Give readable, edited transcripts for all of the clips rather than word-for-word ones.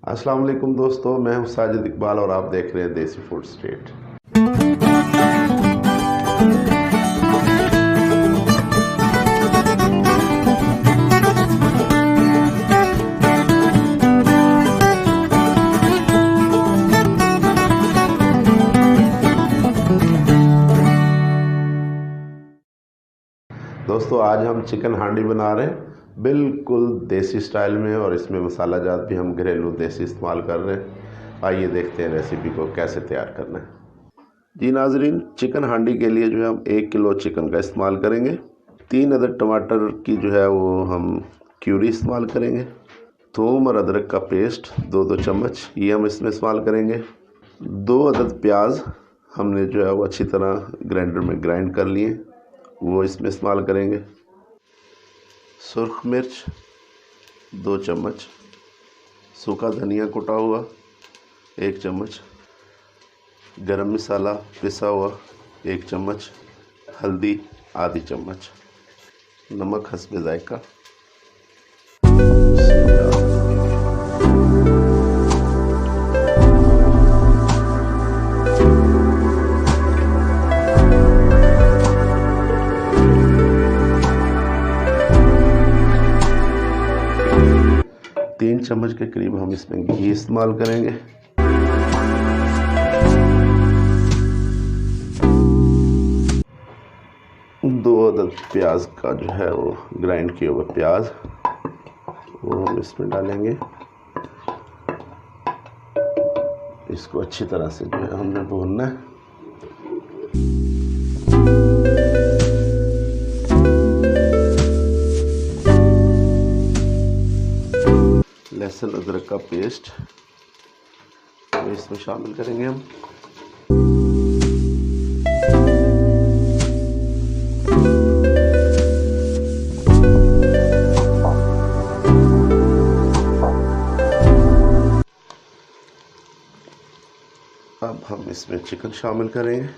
अस्सलाम वालेकुम दोस्तों, मैं हूं साजिद इकबाल और आप देख रहे हैं देसी फूड स्ट्रीट। दोस्तों आज हम चिकन हांडी बना रहे हैं बिल्कुल देसी स्टाइल में, और इसमें मसाला जात भी हम घरेलू देसी इस्तेमाल कर रहे हैं। आइए देखते हैं रेसिपी को कैसे तैयार करना है। जी नाजरीन, चिकन हांडी के लिए जो है हम 1 किलो चिकन का इस्तेमाल करेंगे। 3 अदद टमाटर की जो है वो हम क्यूरी इस्तेमाल करेंगे। थूम और अदरक का पेस्ट 2-2 चम्मच ये हम इसमें इस्तेमाल करेंगे। 2 अदद प्याज हमने जो है वो अच्छी तरह ग्राइंडर में ग्राइंड कर लिए, वो इसमें इस्तेमाल करेंगे। सुर्ख मिर्च 2 चम्मच, सूखा धनिया कुटा हुआ 1 चम्मच, गरम मसाला पिसा हुआ 1 चम्मच, हल्दी आधी चम्मच, नमक हस्बे जायका। 3 चम्मच के करीब हम इसमें घी इस्तेमाल करेंगे। दो अदद प्याज का जो है वो ग्राइंड किया हुआ प्याज वो हम इसमें डालेंगे। इसको अच्छी तरह से जो है हमने भूनना है। लहसुन अदरक का पेस्ट तो इसमें शामिल करेंगे हम। अब हम इसमें चिकन शामिल करेंगे।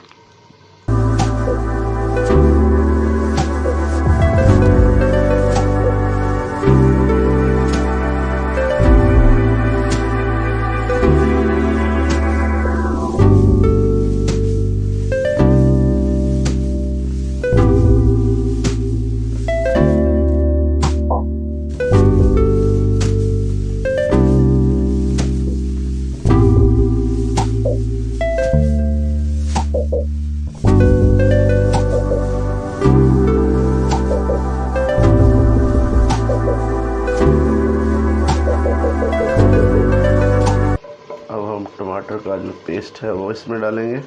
टमाटर का जो पेस्ट है वो इसमें डालेंगे।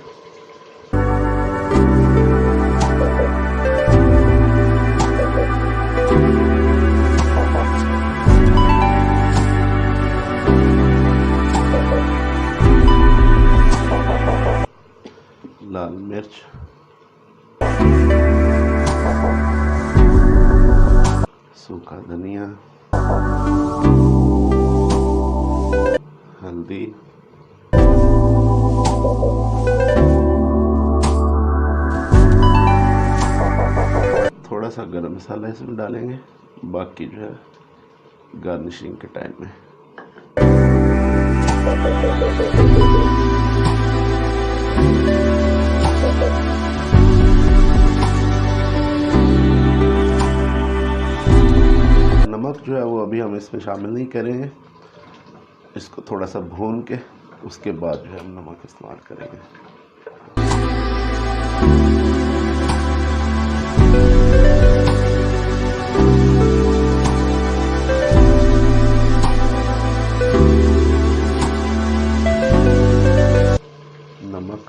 लाल मिर्च, सूखा धनिया, हल्दी, थोड़ा सा गरम मसाला इसमें डालेंगे, बाकी जो है गार्निशिंग के टाइम में। नमक जो है वो अभी हम इसमें शामिल नहीं करेंगे, इसको थोड़ा सा भून के उसके बाद जो है हम नमक इस्तेमाल करेंगे। नमक,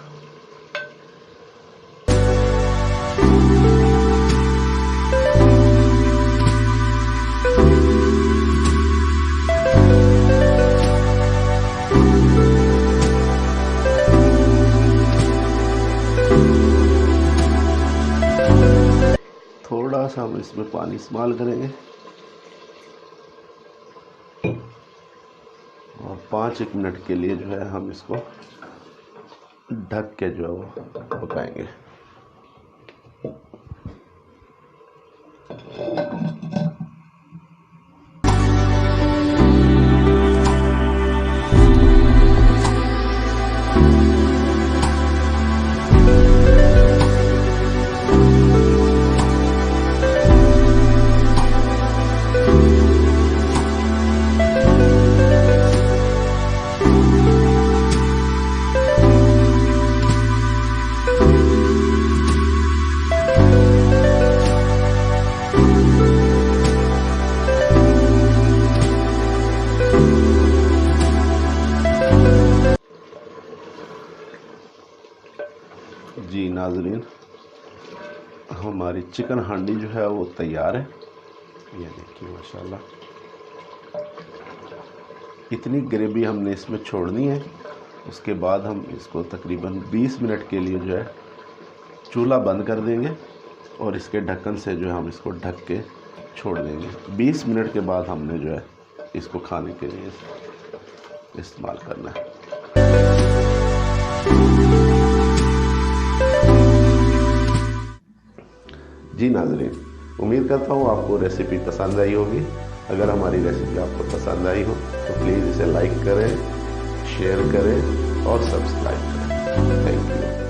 थोड़ा सा हम इसमें पानी इस्तेमाल करेंगे और 5-1 मिनट के लिए जो है हम इसको ढक के जो है वो पकाएंगे। नाजरीन, हमारी चिकन हांडी जो है वो तैयार है। ये देखिए माशाल्लाह, इतनी ग्रेवी हमने इसमें छोड़नी है। उसके बाद हम इसको तकरीबन 20 मिनट के लिए जो है चूल्हा बंद कर देंगे और इसके ढक्कन से जो है हम इसको ढक के छोड़ देंगे। 20 मिनट के बाद हमने जो है इसको खाने के लिए इस्तेमाल करना है। जी नाज़रीन, उम्मीद करता हूँ आपको रेसिपी पसंद आई होगी। अगर हमारी रेसिपी आपको पसंद आई हो तो प्लीज़ इसे लाइक करें, शेयर करें और सब्सक्राइब करें। Thank you.